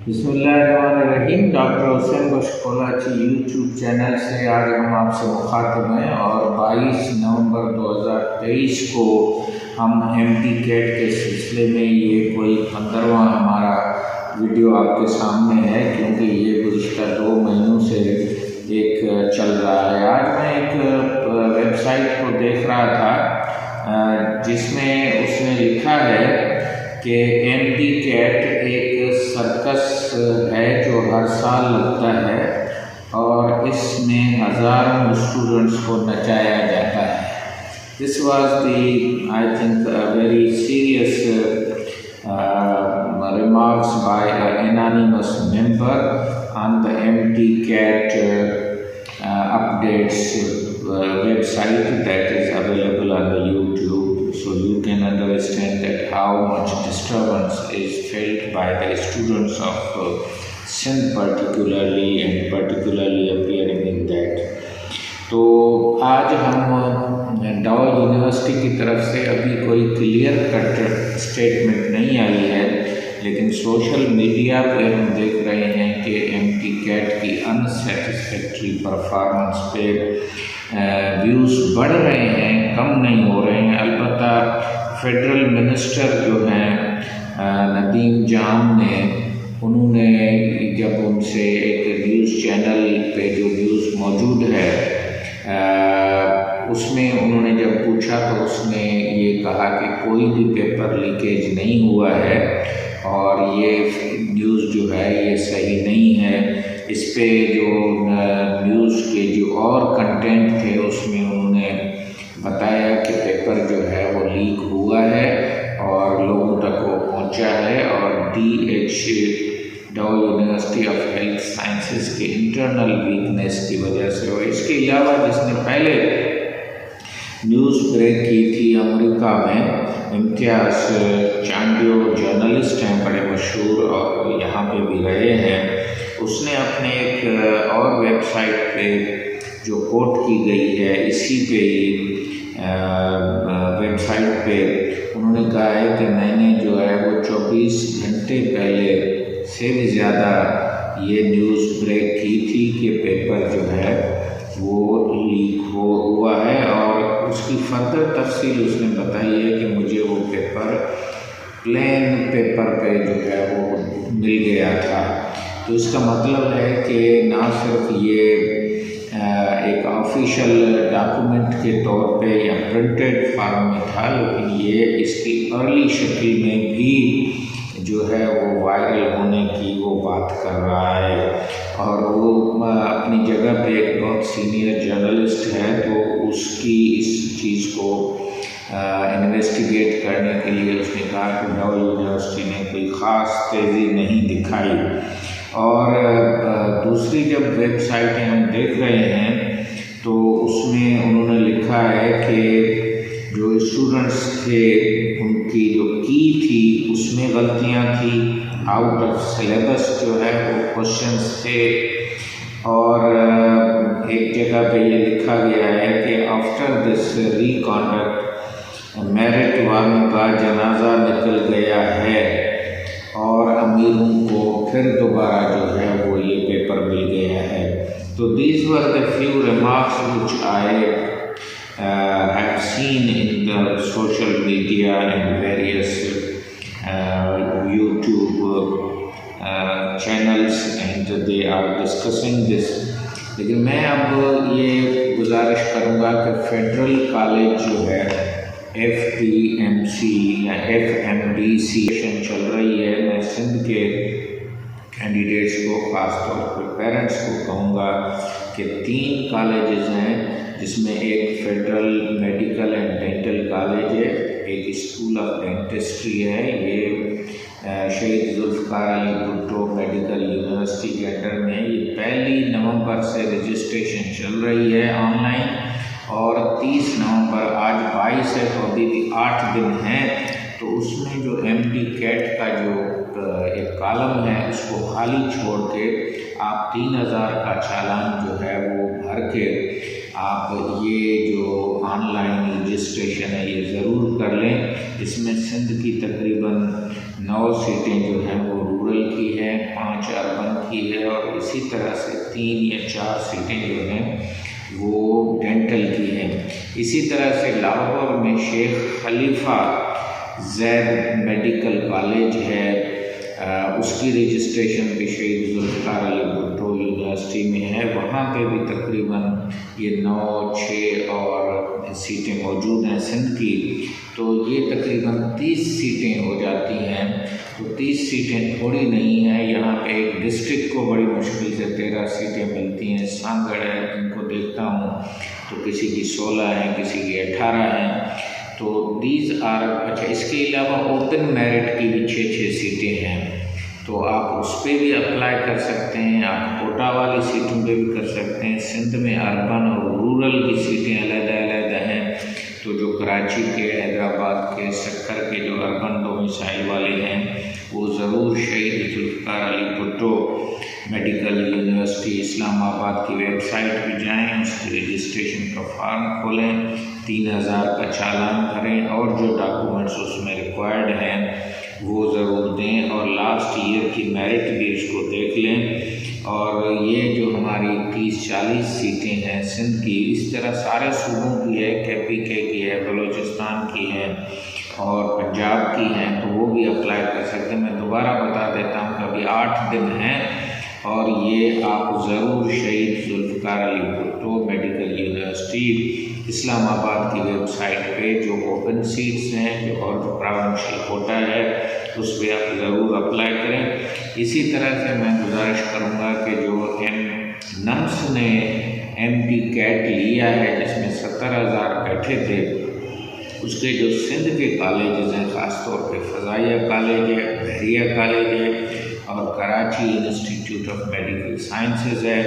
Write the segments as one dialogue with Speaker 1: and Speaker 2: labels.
Speaker 1: बिस्मिल्लाहिर्रहमानिर्रहीम। Doctor Hussain बशकोलाची YouTube channel से आज हम आपसे मुखातिब हैं और 22 नवंबर 2023 को हम MD कैट के सिलसिले में ये कोई 15वां हमारा वीडियो आपके सामने है, क्योंकि ये गुज़िश्ता 2 महीनों से एक चल रहा है। आज मैं एक वेबसाइट को देख रहा था जिसमें उसने लिखा है कि MD कैट एक सर्कस है जो हर साल लगता है और इसमें हज़ारों स्टूडेंट्स को नचाया जाता है। This was the I think very serious remarks by an anonymous member on the MD Cat updates website that is available on the YouTube, so you can understand that how much disturbance is felt by the students of Sindh particularly appearing in that. तो आज हम डाउ university की तरफ से अभी कोई clear cut statement नहीं आई है, लेकिन सोशल मीडिया पे हम देख रहे हैं कि MD कैट की अनसेटिस्फैक्ट्री परफॉर्मेंस पे व्यूज़ बढ़ रहे हैं, कम नहीं हो रहे हैं। अलबत्ता फेडरल मिनिस्टर जो हैं नदीम जाम ने, उन्होंने जब उनसे एक न्यूज़ चैनल पे जो न्यूज़ मौजूद है उसमें उन्होंने जब पूछा तो उसने ये कहा कि कोई भी पेपर लीकेज नहीं हुआ है और ये न्यूज़ जो है ये सही नहीं है। इस पे जो न्यूज़ के जो और कंटेंट थे उसमें उन्होंने बताया कि पेपर जो है वो लीक हुआ है और लोगों तक वो पहुंचा है और DH डाउ यूनिवर्सिटी ऑफ हेल्थ साइंसेस के इंटरनल वीकनेस की वजह से। और इसके अलावा जिसने पहले न्यूज़ ब्रेक की थी अमेरिका में, इम्तियाज़ चांडियो जर्नलिस्ट हैं बड़े मशहूर और यहाँ पे भी रहे हैं, उसने अपने एक और वेबसाइट पे जो कोट की गई है इसी पे वेबसाइट पे उन्होंने कहा है कि मैंने जो है वो 24 घंटे पहले से भी ज़्यादा ये न्यूज़ ब्रेक की थी कि पेपर जो है वो लीक हुआ है और उसकी फर्दर तफसील उसने बताई है कि मुझे वो पेपर प्लेन पेपर पे जो है वो मिल गया था। तो इसका मतलब है कि ना सिर्फ ये एक ऑफिशियल डॉक्यूमेंट के तौर पे या प्रिंटेड फॉर्म में था, लेकिन ये इसकी अर्ली शक्ल में भी जो है वो वायरल होने की वो बात कर रहा है। और वो अपनी जगह पे एक बहुत सीनियर जर्नलिस्ट है, तो उसकी इस चीज़ को इन्वेस्टिगेट करने के लिए उसने कहा कि डाउ यूनिवर्सिटी ने कोई ख़ास तेज़ी नहीं दिखाई। और दूसरी जब वेबसाइटें हम देख रहे हैं तो उसमें उन्होंने लिखा है कि जो स्टूडेंट्स थे उनकी जो की थी उसमें गलतियां थी, आउट ऑफ सिलेबस जो है वो क्वेश्चंस थे। और एक जगह पे ये लिखा गया है कि आफ्टर दिस रिकॉन्डक्ट मेरिट वालों का जनाजा निकल गया है और अमीरों को फिर दोबारा जो है वो ये पेपर मिल गया है। तो these were the few remarks which I have seen in the social media and various YouTube channels and they are discussing this। लेकिन मैं अब ये गुजारिश करूँगा कि फेडरल कॉलेज जो है FPMC या FMDC चल रही है, मैं सिंध के कैंडिडेट्स को ख़ास तौर पर पेरेंट्स को कहूँगा कि 3 कॉलेजेस हैं जिसमें एक federal medical and dental college है, एक स्कूल ऑफ डेंटिस्ट्री है, ये शहीद जुल्फ़िकार अली भुट्टो मेडिकल यूनिवर्सिटी के अंडर में है। ये 1 नवंबर से रजिस्ट्रेशन चल रही है ऑनलाइन और 30 नवंबर आज 22 है तो अभी भी 8 दिन हैं। तो उसमें जो MD कैट का जो एक कॉलम है उसको खाली छोड़ के आप 3000 का चालान जो है वो भर के आप ये जो ऑनलाइन रजिस्ट्रेशन है ये ज़रूर कर लें। इसमें सिंध की तकरीबन 9 सीटें जो हैं वो रूरल की हैं, 5 की है और इसी तरह से 3 या 4 सीटें जो हैं वो डेंटल की हैं। इसी तरह से लाहौर में शेख खलीफा जैद मेडिकल कॉलेज है, उसकी रजिस्ट्रेशन भी शहीद जुल्फ़िकार अली भुट्टो यूनिवर्सिटी में है। वहाँ पे भी तकरीबन ये 9, 6 और सीटें मौजूद हैं सिंध की, तो ये तकरीबन 30 सीटें हो जाती हैं। तो 30 सीटें थोड़ी नहीं हैं। यहाँ पे एक डिस्ट्रिक्ट को बड़ी मुश्किल से 13 सीटें मिलती हैं। सांगड़ है, इनको देखता हूँ तो किसी की 16 हैं, किसी की 18 हैं। तो दीज आर अच्छा, इसके अलावा ओपन मेरिट की भी 6-6 सीटें हैं, तो आप उस पर भी अप्लाई कर सकते हैं। आप कोटा वाली सीटों पे भी कर सकते हैं। सिंध में अर्बन और रूरल की सीटें अलग-अलग हैं, तो जो कराची के, हैदराबाद के, सक्कर के जो अर्बन डोमिसाइल वाले हैं वो ज़रूर शहीद जुल्फ़िकार अली भुट्टो मेडिकल यूनिवर्सिटी इस्लामाबाद की वेबसाइट पे जाएं, उसकी रजिस्ट्रेशन का फॉर्म खोलें, 3000 का चालान भरें और जो डॉक्यूमेंट्स उसमें रिक्वायर्ड हैं वो ज़रूर दें और लास्ट ईयर की मेरिट भी उसको देख लें। और ये जो हमारी 30-40 सीटें हैं सिंध की, इस तरह सारे सूबों की है, KPK की है, बलूचिस्तान की है और पंजाब की हैं, तो वो भी अप्लाई कर सकते हैं। मैं दोबारा बता देता हूँ कि अभी 8 दिन हैं और ये आप ज़रूर शहीद जुल्फ़िकार अली भुट्टो मेडिकल यूनिवर्सिटी इस्लामाबाद की वेबसाइट पे जो ओपन सीट्स हैं जो और जो प्रोविंशियल कोटा है उस पर आप ज़रूर अप्लाई करें। इसी तरह से मैं गुजारिश करूँगा कि जो नम्स ने MD कैट लिया है जिसमें 70,000 बैठे थे, उसके जो सिंध के कॉलेजेस हैं, ख़ासतौर पे फ़ज़ाइया कॉलेज है, बहरिया कॉलेज है और Karachi institute of medical sciences है,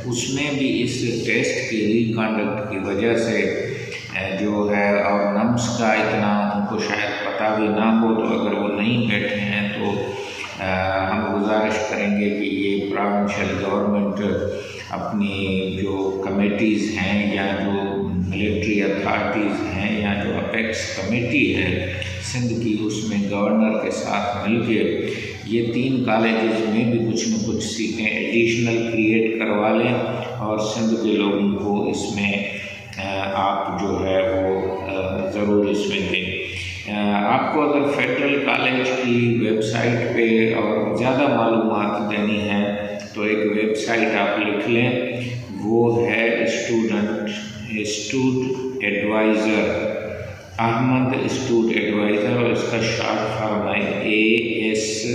Speaker 1: उसमें भी इस टेस्ट की रिकंडक्ट की वजह से जो है और नम्स का इतना उनको शायद पता भी ना हो, तो अगर वो नहीं बैठे हैं तो हम गुजारिश करेंगे कि ये प्रोविंशियल गवर्नमेंट अपनी जो कमेटीज़ हैं या जो मिलिट्री अथॉरिटीज़ हैं या जो अपेक्स कमेटी है सिंध की, उसमें गवर्नर के साथ मिलके ये 3 कॉलेजेस में भी कुछ न कुछ सीटें एडिशनल क्रिएट करवा लें और सिंध के लोगों को इसमें आप जो है वो ज़रूर इसमें दें। आपको अगर फेडरल कॉलेज की वेबसाइट पे और ज़्यादा मालूमात देनी है तो एक वेबसाइट आप लिख लें, वो है student advisor, Ahmad student advisor और इसका शॉर्ट फॉर्म है ASA।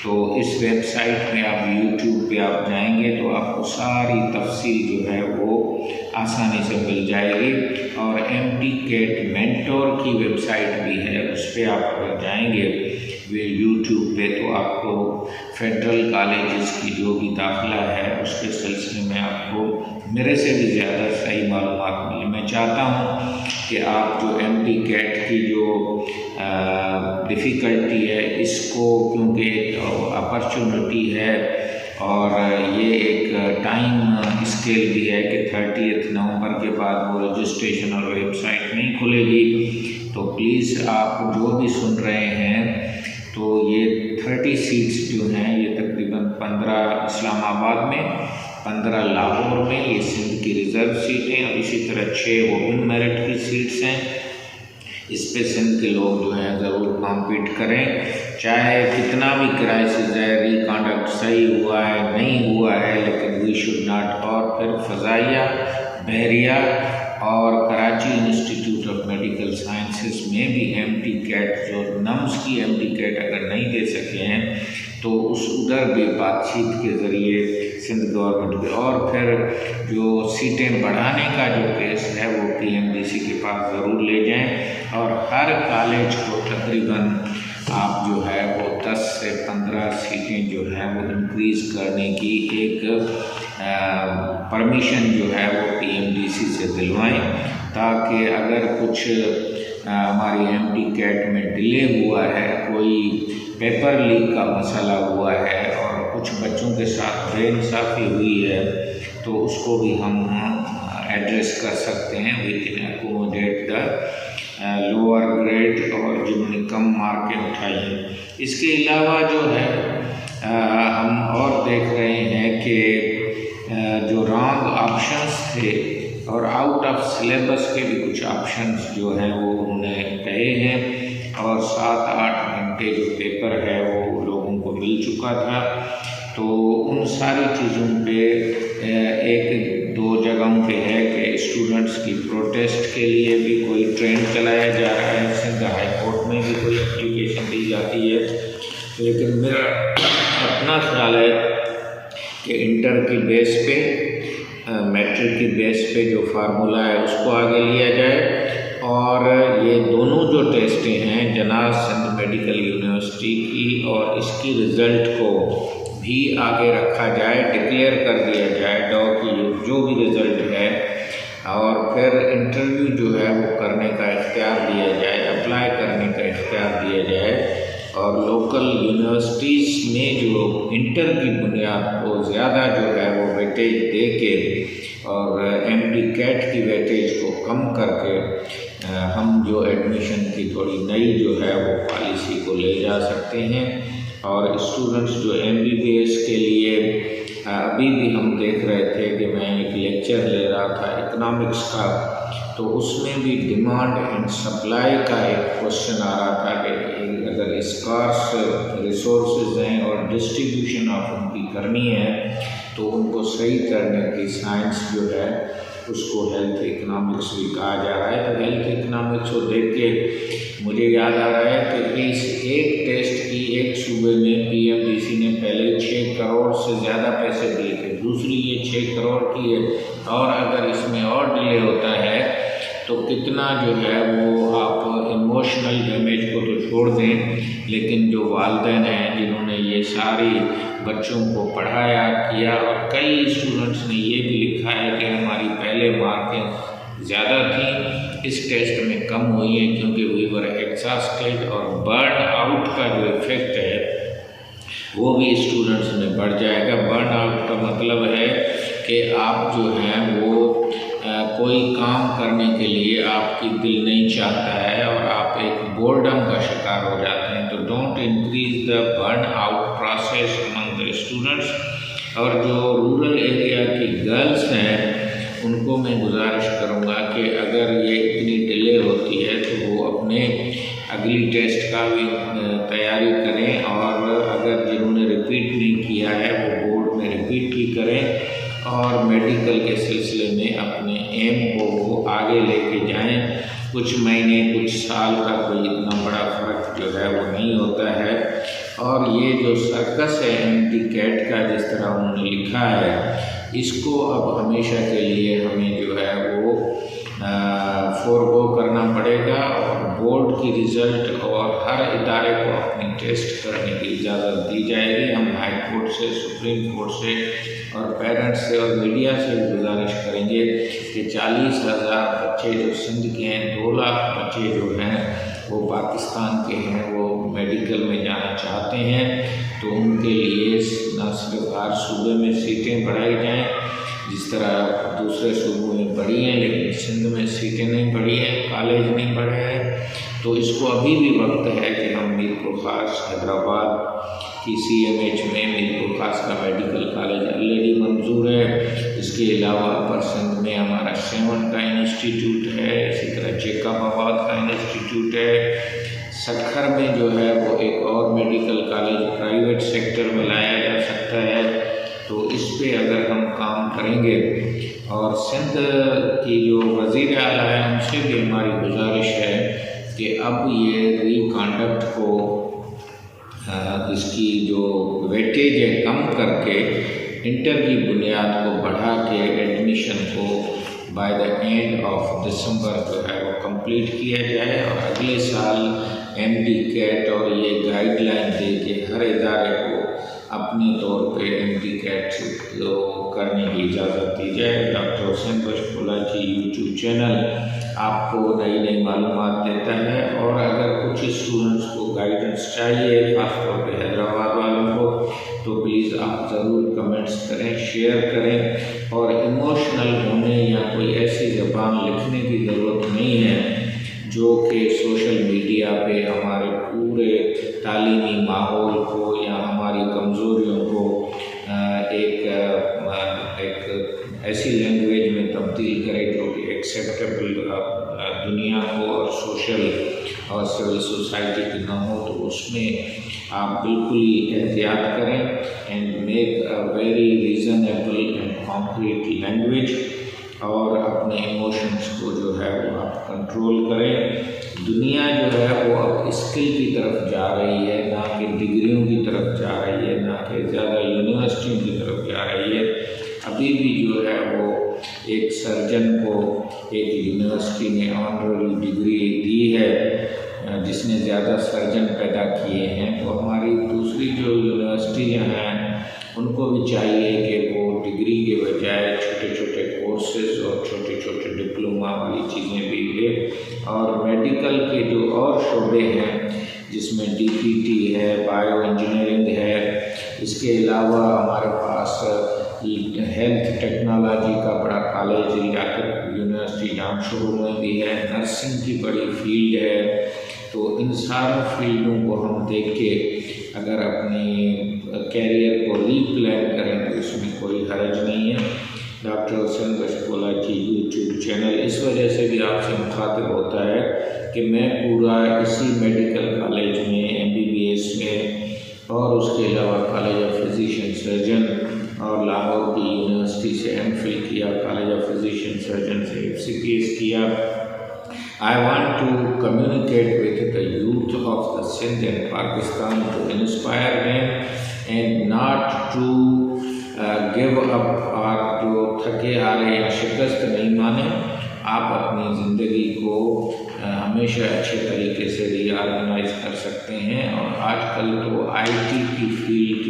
Speaker 1: तो इस वेबसाइट में आप YouTube पे आप जाएंगे तो आपको सारी तफसील जो है वो आसानी से मिल जाएगी। और MD कैट मेंटोर की वेबसाइट भी है, उस पर आप अगर जाएंगे YouTube पे तो आपको फेडरल कॉलेजेस की जो भी दाखिला है उसके सिलसिले में आपको मेरे से भी ज़्यादा सही मालूमात मिले। मैं चाहता हूँ कि आप जो MD कैट की जो डिफ़िकल्टी है इसको, क्योंकि अपॉर्चुनिटी है और ये एक टाइम स्केल भी है कि 30 नवंबर के बाद वो रजिस्ट्रेशन और वेबसाइट नहीं खुलेगी, तो प्लीज़ आप जो भी सुन रहे हैं तो ये 30 सीट्स जो हैं ये तकरीबन 15 इस्लामाबाद में, 15 लाहौर में, ये सिंध की रिज़र्व सीटें और इसी तरह 6 ओपन मेरिट की सीट्स हैं। इस पे सिंध के लोग जो हैं ज़रूर कॉम्पीट करें, चाहे कितना भी क्राइसिस है, रिकंडक्ट सही हुआ है नहीं हुआ है, लेकिन वी शुड नॉट। और फिर फ़ज़ाइया, बहरिया और Karachi institute of medical sciences में भी MD कैट जो नम्स की MD कैट अगर नहीं दे सके हैं तो उस उधर भी बातचीत के ज़रिए सिंध गवर्नमेंट के, और फिर जो सीटें बढ़ाने का जो केस है वो PMDC के पास ज़रूर ले जाएं और हर कॉलेज को तकरीबन आप जो है वो 10 से 15 सीटें जो हैं वो इंक्रीज़ करने की एक परमिशन जो है वो PMDC से दिलवाएं, ताकि अगर कुछ हमारी MD कैट में डिले हुआ है, कोई पेपर लीक का मसला हुआ है और कुछ बच्चों के साथ बेइंसाफ़ी हुई है तो उसको भी हम एड्रेस कर सकते हैं। We can accommodate the lower grade और जिन्होंने कम मार्कें उठाई हैं। इसके अलावा जो है हम और से और आउट ऑफ सिलेबस के भी कुछ ऑप्शंस जो हैं वो उन्होंने कहे हैं, और 7-8 घंटे जो पेपर है वो लोगों को मिल चुका था। तो उन सारी चीज़ों पे एक दो जगहों पे है कि स्टूडेंट्स की प्रोटेस्ट के लिए भी कोई ट्रेंड चलाया जा रहा है, सिंध हाई कोर्ट में भी कोई एप्लीकेशन दी जाती है। लेकिन मेरा अपना ख्याल है कि इंटर की बेस पे, मैट्रिक की बेस पे जो फार्मूला है उसको आगे लिया जाए, और ये दोनों जो टेस्टें हैं जनाब सिंध मेडिकल यूनिवर्सिटी की और इसकी रिज़ल्ट को भी आगे रखा जाए, डिक्लेयर कर दिया जाए कि जो भी रिज़ल्ट है, और फिर इंटरव्यू जो है वो करने का इख्तियार दिया जाए, अप्लाई करने का इख्तियार दिया जाए, और लोकल यूनिवर्सिटीज़ में जो इंटर की बुनियाद को ज़्यादा जो है वो वेटेज दे के और MD कैट की वेटेज को कम करके हम जो एडमिशन की थोड़ी नई जो है वो पॉलिसी को ले जा सकते हैं। और स्टूडेंट्स जो MBBS के लिए अभी भी हम देख रहे थे कि मैं एक लेक्चर ले रहा था इकोनॉमिक्स का, तो उसमें भी डिमांड एंड सप्लाई का एक क्वेश्चन आ रहा था कि अगर स्कार्स रिसोर्सेज हैं और डिस्ट्रीब्यूशन ऑफ उनकी करनी है तो उनको सही करने की साइंस जो है उसको हेल्थ इकोनॉमिक्स भी कहा जा रहा है। तो हेल्थ इकोनॉमिक्स को देख के मुझे याद आ रहा है कि इस एक टेस्ट की एक सूबे में PMDC ने पहले 6 करोड़ से ज़्यादा पैसे दिए थे, दूसरी ये 6 करोड़ की है, और अगर इसमें और डिले होता है तो कितना जो है वो आप इमोशनल डैमेज को तो छोड़ दें, लेकिन जो वालिदैन हैं जिन्होंने ये सारी बच्चों को पढ़ाया किया, और कई स्टूडेंट्स ने ये भी लिखा है कि हमारी पहले मार्कें ज़्यादा थी, इस टेस्ट में कम हुई हैं क्योंकि वी वर एग्जॉस्टेड, और बर्न आउट का जो इफ़ेक्ट है वो भी स्टूडेंट्स में बढ़ जाएगा। बर्न आउट का मतलब है कि आप जो हैं वो कोई काम करने के लिए आपकी दिल नहीं चाहता है और आप एक बोर्डम का शिकार हो जाते हैं। तो don't increase the burn out process among the students. और जो रूरल एरिया की गर्ल्स हैं उनको मैं गुजारिश करूँगा कि अगर ये इतनी डिले होती है तो वो अपने अगली टेस्ट का भी तैयारी करें, और अगर जिन्होंने रिपीट नहीं किया है वो बोर्ड में रिपीट भी करें, और मेडिकल के सिलसिले में अपने एम को वो आगे लेके जाएं। कुछ महीने कुछ साल का कोई इतना बड़ा फ़र्क जो है वो नहीं होता है। और ये जो सर्कस है MD कैट का जिस तरह उन्होंने लिखा है, इसको अब हमेशा के लिए हमें जो है वो फोरगो करना पड़ेगा, और बोर्ड की रिज़ल्ट और हर इदारे को अपनी टेस्ट करने की इजाज़त दी जाएगी। हम हाई कोर्ट से, सुप्रीम कोर्ट से और पेरेंट्स से और मीडिया से गुजारिश करेंगे कि 40,000 बच्चे जो सिंध के हैं, 2 लाख बच्चे जो हैं वो पाकिस्तान के हैं, वो मेडिकल में जाना चाहते हैं, तो उनके लिए न सिर्फ हर सूबे में सीटें बढ़ाई जाएँ जिस तरह दूसरे सूबों में बढ़ी हैं, लेकिन सिंध में सीटें नहीं बढ़ी हैं, कॉलेज नहीं बढ़े हैं। तो इसको अभी भी वक्त है कि हम मीरपुर ख़ास हैदराबाद की CMH में मीरपुर ख़ास का मेडिकल कॉलेज ऑलरेडी मंजूर है। इसके अलावा अपर सिंध में हमारा 7 का इंस्टीट्यूट है, इसी तरह जेकबाबाद का इंस्टीट्यूट है। सखर में जो है वो एक और मेडिकल कॉलेज प्राइवेट सेक्टर में लाया जा सकता है। तो इस पे अगर हम काम करेंगे, और सिंध की जो वज़ीर आला है उनसे भी हमारी गुजारिश है कि अब ये रिकंडक्ट को इसकी जो वेटेज है कम करके इंटर की बुनियाद को बढ़ा के एडमिशन को by the end of December जो है वो कंप्लीट किया जाए, और अगले साल MD कैट और ये गाइडलाइन दे के हर इदारे को अपने तौर पे MD कैट करने की इजाज़त दी जाए। डॉक्टर हुसैन पचपोला जी YouTube चैनल आपको नई नई मालूमात देता है, और अगर कुछ स्टूडेंट्स को गाइडेंस चाहिए ख़ासतौर पे हैदराबाद वालों को, तो प्लीज़ आप ज़रूर कमेंट्स करें, शेयर करें। और इमोशनल होने या कोई ऐसी ज़बान लिखने की ज़रूरत नहीं है जो कि सोशल मीडिया पे हमारे पूरे तालीमी माहौल को या हमारी कमज़ोरियों को एक ऐसी लैंग्वेज में तब्दील तब्दील करें जो कि एक्सेप्टेबल दुनिया को और सोशल और सिविल सोसाइटी की ना हो, तो उसमें आप बिल्कुल ही एहतियात करें and make a very reasonable and concrete language, और अपने इमोशंस को जो है वो आप कंट्रोल करें। दुनिया जो है वो अब स्किल की तरफ जा रही है, ना कि डिग्रियों की तरफ जा रही है, ना कि ज़्यादा यूनिवर्सिटियों की तरफ जा रही है। अभी भी जो है वो एक सर्जन को एक यूनिवर्सिटी ने ऑनररी डिग्री दी है जिसने ज़्यादा सर्जन पैदा किए हैं। तो हमारी दूसरी जो यूनिवर्सिटियाँ हैं उनको भी चाहिए कि वो डिग्री के बजाय छोटे छोटे कोर्सेज और छोटे छोटे डिप्लोमा वाली चीज़ें भी ले, और मेडिकल के जो और शोबे हैं जिसमें DPT है, बायो इंजीनियरिंग है, इसके अलावा हमारे पास हेल्थ टेक्नोलॉजी का बड़ा कॉलेज लियाकत यूनिवर्सिटी जामशोर में भी है, नर्सिंग की बड़ी फील्ड है। तो इन सारों फील्डों को हम देख के अगर अपनी कैरियर को रीप्लान करें तो इसमें कोई हर्ज नहीं है। डॉक्टर हुसैन बशकोला की यूट्यूब चैनल इस वजह से भी आपसे मुखातिब होता है कि मैं पूरा इसी मेडिकल कॉलेज में MBBS में और उसके अलावा कॉलेज ऑफ फिजिशियन सर्जन और लाहौर की यूनिवर्सिटी से MPhil किया, कॉलेज ऑफ फिजिशियन सर्जन से FCPS किया। I want to communicate with the youth of the Sindh and Pakistan to inspire them and not to give up, और जो थके हारे या शिकस्त नहीं माने। आप अपनी ज़िंदगी को हमेशा अच्छे तरीके से रीऑर्गेनाइज कर सकते हैं। और आजकल तो IT की फील्ड,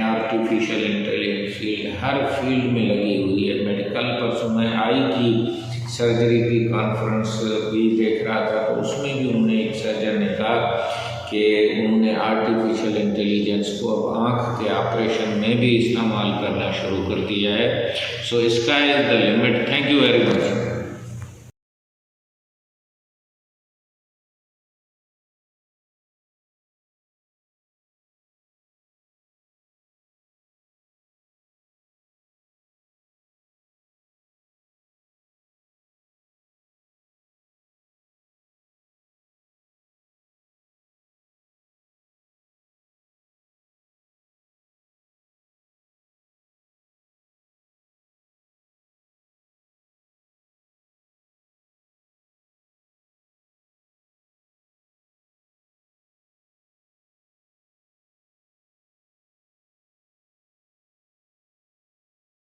Speaker 1: आर्टिफिशियल इंटेलिजेंस फील्ड, हर फील्ड में लगी हुई है। मेडिकल परसों मैं आई की सर्जरी की कॉन्फ्रेंस भी देख रहा था, तो उसमें भी उन्होंने एक सर्जन ने कहा कि उन्होंने आर्टिफिशियल इंटेलिजेंस को अब आँख के ऑपरेशन में भी इस्तेमाल करना शुरू कर दिया है। So sky is the limit. Thank you very much.